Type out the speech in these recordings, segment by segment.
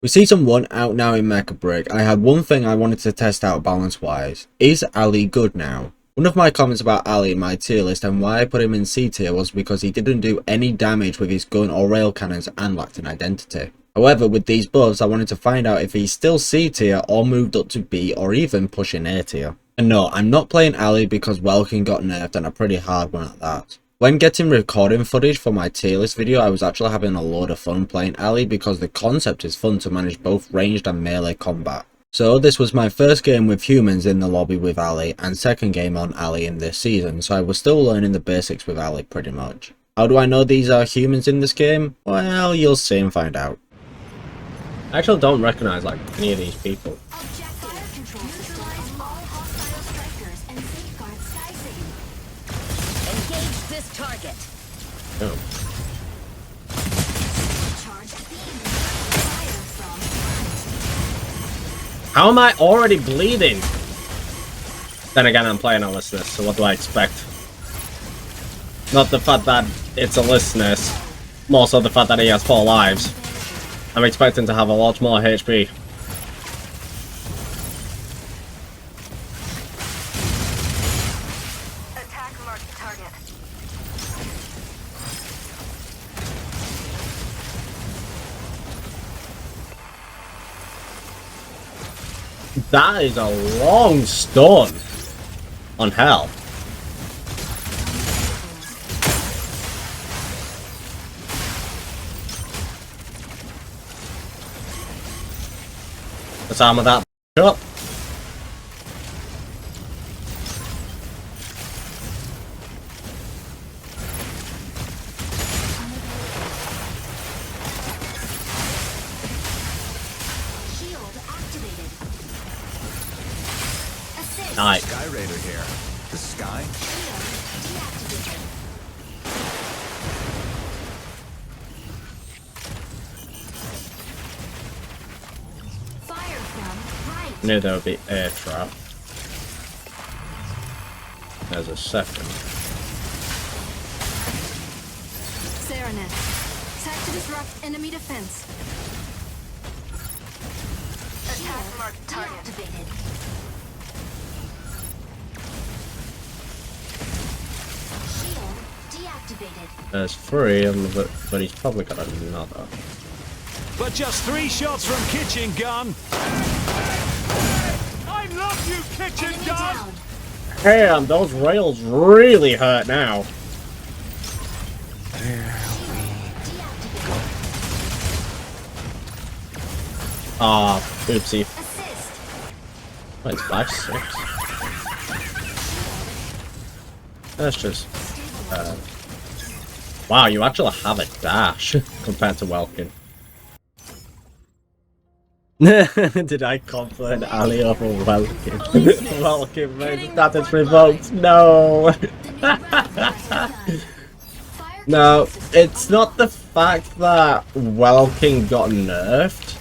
With Season 1 out now in MECHA Break, I had one thing I wanted to test out balance wise. Is Ali good now? One of my comments about Ali in my tier list and why I put him in C tier was because he didn't do any damage with his gun or rail cannons and lacked an identity. However, with these buffs I wanted to find out if he's still C tier or moved up to B or even pushing A tier. And no, I'm not playing Ali because Welkin got nerfed and a pretty hard one at that. When getting recording footage for my tier list video, I was actually having a load of fun playing Ali because the concept is fun to manage both ranged and melee combat. So this was my first game with humans in the lobby with Ali and second game on Ali in this season, so I was still learning the basics with Ali pretty much. How do I know these are humans in this game? Well, you'll see and find out. I actually don't recognise like any of these people. Target. Oh. How am I already bleeding? Then again, I'm playing Alysnes, so what do I expect? Not the fact that it's Alysnes, more so the fact that he has 4 lives. I'm expecting to have a lot more HP. That is a long stun on hell. Let's armor that up. Nice. Sky Raider here. The sky? Fire from right. Knew there would be air trap. There's a second. Serenet. Attack to disrupt enemy defense. Attack marked target activated. There's 3, but he's probably got another. But just 3 shots from Kitchen Gun. I love you, Kitchen Gun. Damn, those rails really hurt now. Ah, oopsie. Wait, it's 5-6. That's just. Wow, you actually have a dash compared to Welkin. Did I compliment Ali over Welkin? Welkin, man, that is revoked. No! No, it's not the fact that Welkin got nerfed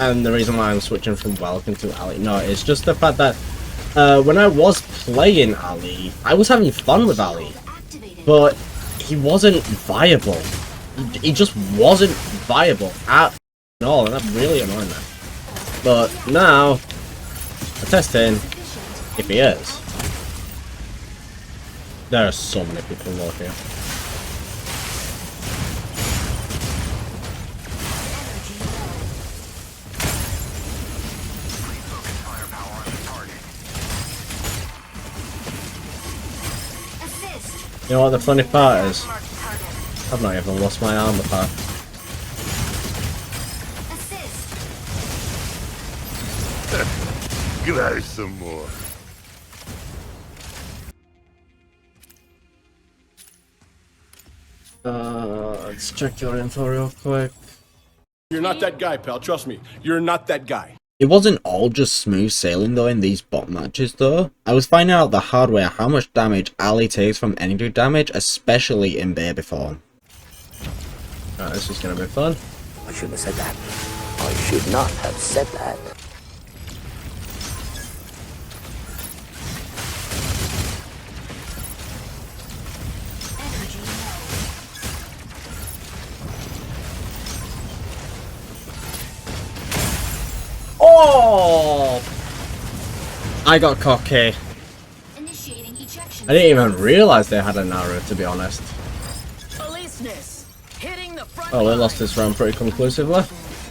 and the reason why I'm switching from Welkin to Ali. No, it's just the fact that when I was playing Ali, I was having fun with Ali, but he wasn't viable. He just wasn't viable at all, and that really annoyed me. But now, I'm testing if he is. There are so many people low here. You know what the funny part is? I've not even lost my armor pack. Glow some more. Let's check your info real quick. You're not that guy, pal. Trust me. You're not that guy. It wasn't all just smooth sailing though in these bot matches though. I was finding out the hard way how much damage Ali takes from enemy damage, especially in baby form. Alright, this is gonna be fun. I shouldn't have said that. I should not have said that. Oh! I got cocky. Initiating ejection. I didn't even realize they had a narrow, to be honest. Alysnes, hitting the front Oh, we line. lost this round pretty conclusively.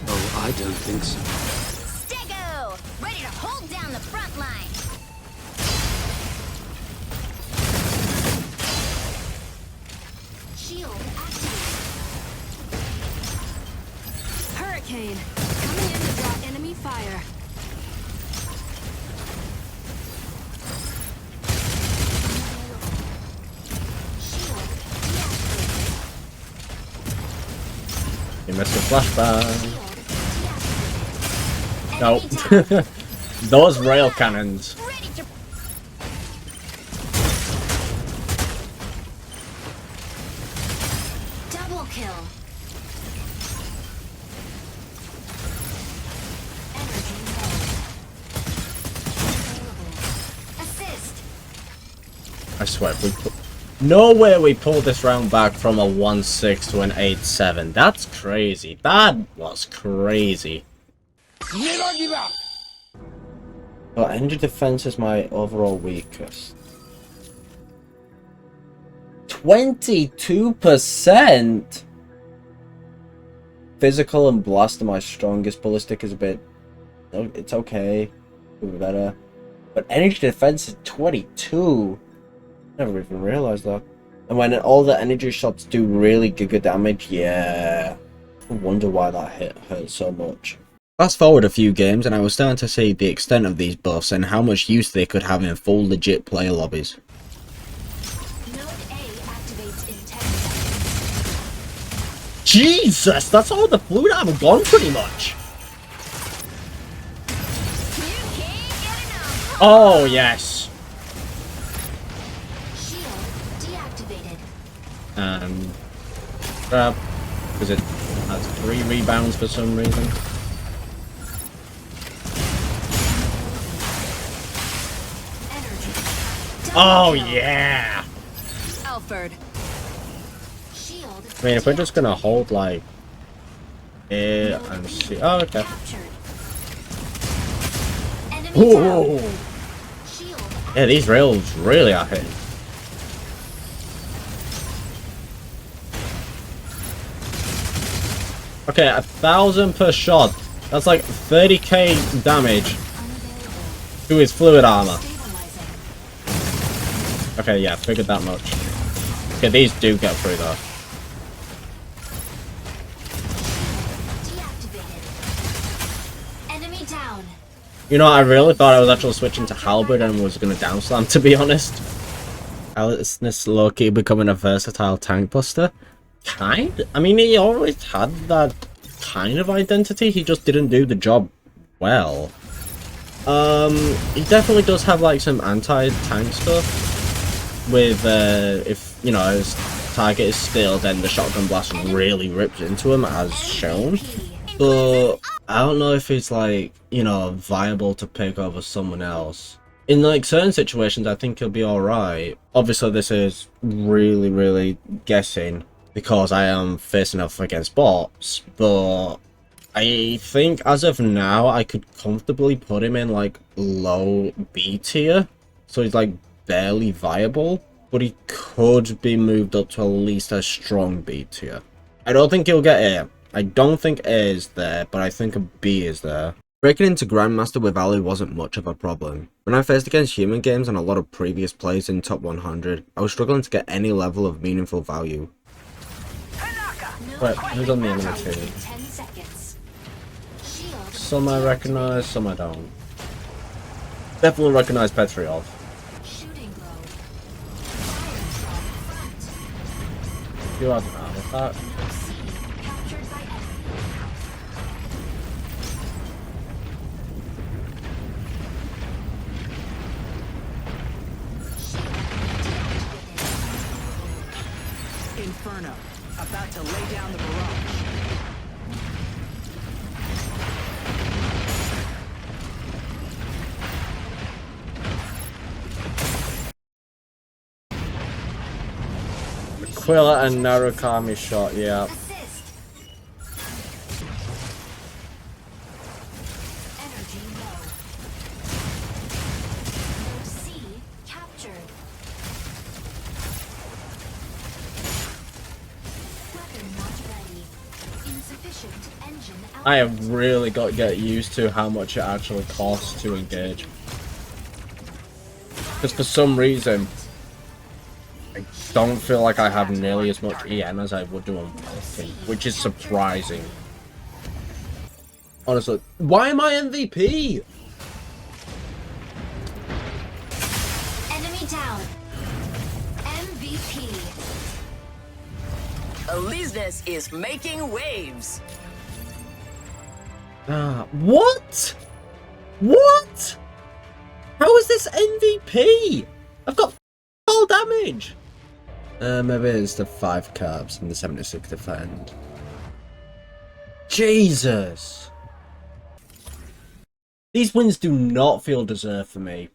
Oh, I don't think so. Stego! Ready to hold down the front line. Shield activated. Hurricane. Coming in to draw enemy fire. Shield deactivated. You missed a flashbang. Shield deactivated. Nope. Enemy down. Those rail cannons. Ready to double kill. Energy low. Available. Assist. I swear, we put... No way we pulled this round back from a 1-6 to an 8-7. That's crazy. That was crazy. Never give up! But energy defense is my overall weakest. 22%! Physical and blast are my strongest. Ballistic is a bit... It's okay. Could be better. But energy defense is 22. Never even realized that. And when all the energy shots do really good damage, yeah. I wonder why that hit hurt so much. Fast forward a few games and I was starting to see the extent of these buffs and how much use they could have in full legit player lobbies. Node A activates in 10 seconds. Jesus, that's all the fluid I've gone pretty much. You can't get enough. Oh yes. Shield deactivated. Grab, because it has 3 rebounds for some reason. Energy. Oh Double kill. yeah. Alfred. Shield. I mean, if we're just gonna hold like A and C. Oh, okay. Captured. Enemy Ooh. down. Shield. Yeah, these rails really are hitting. Okay, 1,000 per shot. That's like 30k damage Unavailable. to his fluid armor. Stabilizing. Okay, yeah, figured that much. Okay, these do get through though. Deactivated. Enemy down. You know, I really thought I was actually switching to halberd and was gonna down slam, to be honest. Alysnes low-key becoming a versatile tank buster. I mean, he always had that kind of identity, he just didn't do the job well. He definitely does have like some anti-tank stuff with, if, you know, his target is still, then the shotgun blast really rips into him, as shown. But I don't know if it's like, you know, viable to pick over someone else. In like certain situations, I think he'll be alright. Obviously, this is really guessing because I am facing off against bots, but I think as of now, I could comfortably put him in like low B tier. So he's like barely viable, but he could be moved up to at least a strong B tier. I don't think he'll get A. I don't think A is there, but I think a B is there. Breaking into Grandmaster with Ali wasn't much of a problem. When I faced against human games and a lot of previous plays in top 100, I was struggling to get any level of meaningful value. Right, who's on the enemy team? 10 seconds. Shield. Some I recognise, some I don't. Definitely recognise Petriov. Shooting glow. Fire from front. You have an armor pack. C. Captured by enemy. Shield deactivated. Inferno, about to lay down the barrage. Aquila and Narukami shot, yeah. Assist. Energy I have really got to get used to how much it actually costs to engage. Because for some reason, I don't feel like I have nearly as much EN as I would do on Welkin, which is surprising. Honestly, why am I MVP? Enemy down. MVP. Alysnes is making waves. What? What? How is this MVP? I've got full damage. Maybe it's the 5 carbs and the 76 defend. Jesus. These wins do not feel deserved for me.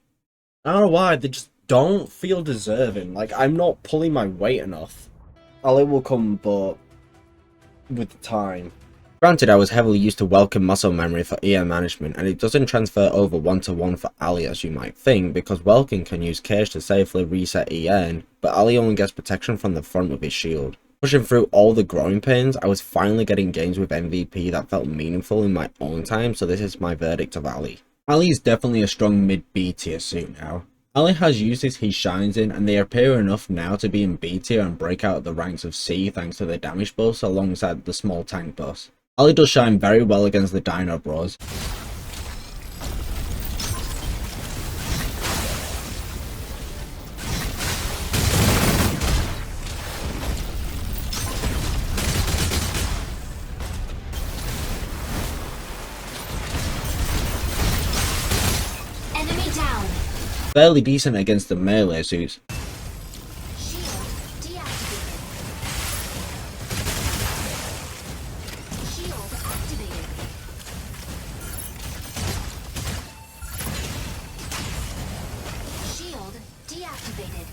I don't know why, they just don't feel deserving. Like, I'm not pulling my weight enough. Ali will come, but with time. Granted, I was heavily used to Welkin muscle memory for EM management, and it doesn't transfer over 1-to-1 for Ali as you might think, because Welkin can use Cage to safely reset EN, but Ali only gets protection from the front with his shield. Pushing through all the growing pains, I was finally getting games with MVP that felt meaningful in my own time, so this is my verdict of Ali. Ali is definitely a strong mid-B tier suit now. Ali has uses he shines in, and they appear enough now to be in B tier and break out of the ranks of C thanks to the damage buffs alongside the small tank buffs. Ali does shine very well against the Dino Bros. Enemy down. Fairly decent against the melee suits. Shield deactivated. Shield activated. Shield deactivated.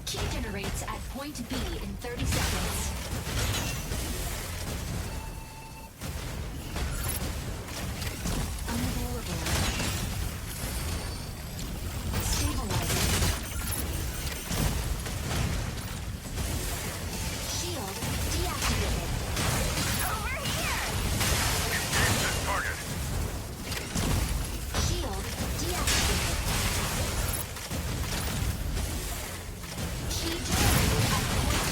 Key generates at point B in 30 seconds. Unavailable. Stabilizing. Shield deactivated. Over here! Shield deactivated. Key generated at point B.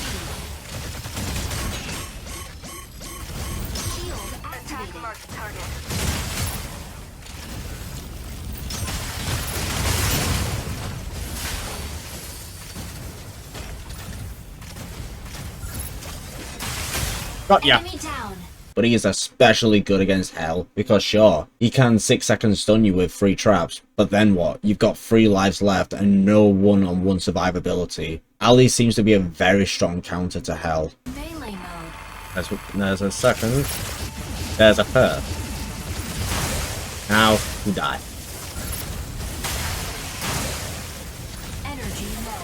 Shield activated. Got ya. Enemy down. But he is especially good against Hell, because sure, he can 6 seconds stun you with 3 traps, but then what? You've got 3 lives left and no one-on-one survivability. Ali seems to be a very strong counter to Hell. Melee mode. There's a second. There's a first. Now, you die. Energy low.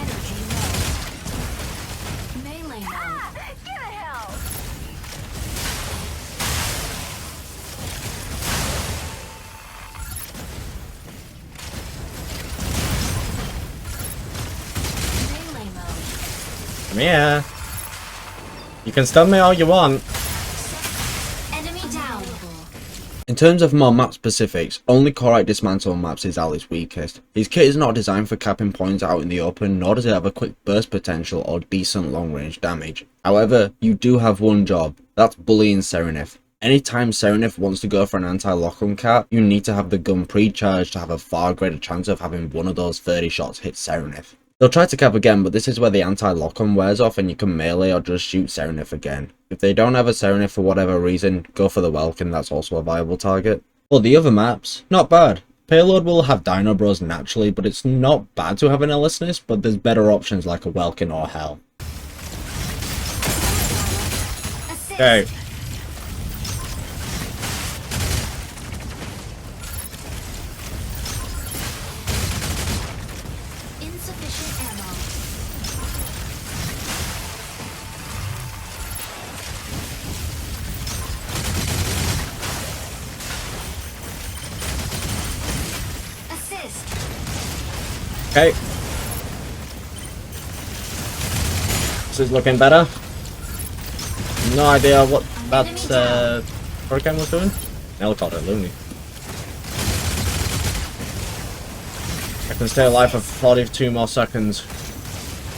Energy low. Melee mode. Get a hell. Melee mode. Come here. You can stun me all you want. Enemy down. In terms of more map specifics, only Corite Dismantle maps is Ali's weakest. His kit is not designed for capping points out in the open, nor does it have a quick burst potential or decent long range damage. However, you do have one job, that's bullying Serenith. Anytime Serenith wants to go for an anti-lock-on cap, you need to have the gun pre-charged to have a far greater chance of having one of those 30 shots hit Serenith. They'll try to cap again, but this is where the anti-lock-on wears off and you can melee or just shoot Serenith again. If they don't have a Serenith for whatever reason, go for the Welkin, that's also a viable target. For the other maps, not bad. Payload will have Dino Bros naturally, but it's not bad to have an Alysnes, but there's better options like a Welkin or Hell. Assist. Okay. Insufficient ammo. Okay. This is looking better. No idea what that hurricane was doing. Helicopter, Looney. I can stay alive for 42 more seconds.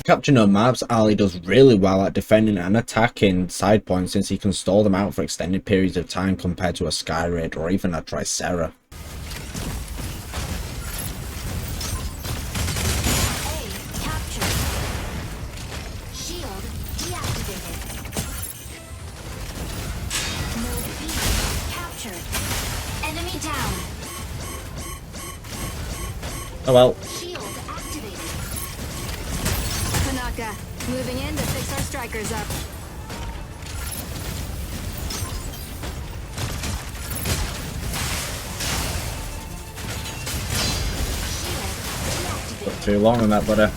Capture no maps, Ali does really well at defending and attacking side points since he can stall them out for extended periods of time compared to a Skyraid or even a Tricera. A captured. Shield deactivated. Node B captured. Enemy down. Oh well. Shield activated. Tanaka, moving in to fix our strikers up. Shield deactivated. Too long on that, buddy.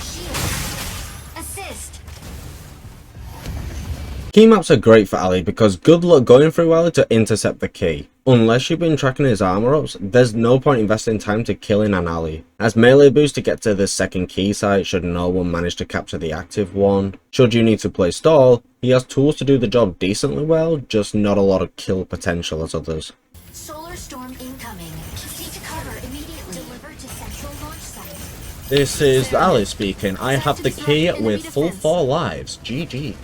Shield. Assist. Key maps are great for Ali because good luck going through Ali to intercept the key. Unless you've been tracking his armor ups, there's no point investing time to killing an Ali. As melee boost to get to the second key site should no one manage to capture the active one. Should you need to play stall, he has tools to do the job decently well, just not a lot of kill potential as others. Solar storm incoming. Proceed to cover immediately. Deliver to central launch site. This is Ali speaking. I have the key with full 4 lives. GG.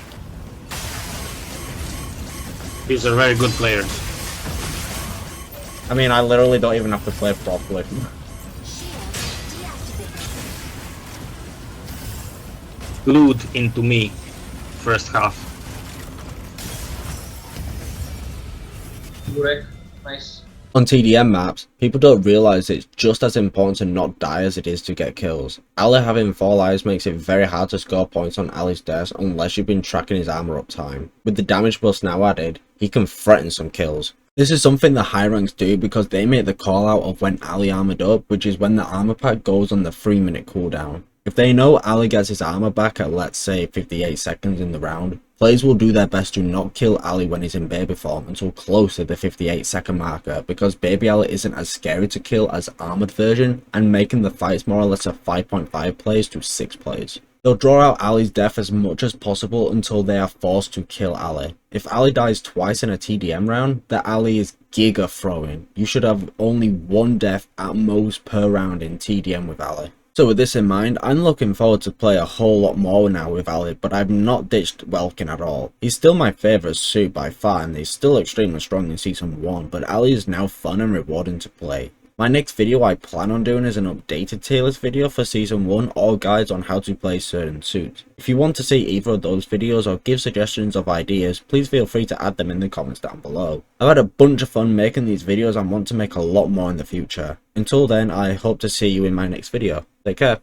He's a very good player. I mean, I literally don't even have to play properly. Shield deactivated. Glued into me. First half. Nice. On TDM maps, people don't realise it's just as important to not die as it is to get kills. Ali having 4 lives makes it very hard to score points on Ali's deaths unless you've been tracking his armor up time. With the damage buffs now added, he can threaten some kills. This is something the high ranks do because they make the call out of when Ali armored up, which is when the armor pack goes on the 3-minute cooldown. If they know Ali gets his armor back at let's say 58 seconds in the round, players will do their best to not kill Ali when he's in baby form until close to the 58-second marker because baby Ali isn't as scary to kill as armored version and making the fights more or less a 5.5 plays to 6 plays. They'll draw out Ali's death as much as possible until they are forced to kill Ali. If Ali dies twice in a TDM round, the Ali is giga throwing. You should have only 1 death at most per round in TDM with Ali. So with this in mind, I'm looking forward to play a whole lot more now with Ali, but I've not ditched Welkin at all. He's still my favourite suit by far and he's still extremely strong in Season 1, but Ali is now fun and rewarding to play. My next video I plan on doing is an updated tier list video for Season 1 or guides on how to play certain suits. If you want to see either of those videos or give suggestions of ideas, please feel free to add them in the comments down below. I've had a bunch of fun making these videos and want to make a lot more in the future. Until then, I hope to see you in my next video. Take care.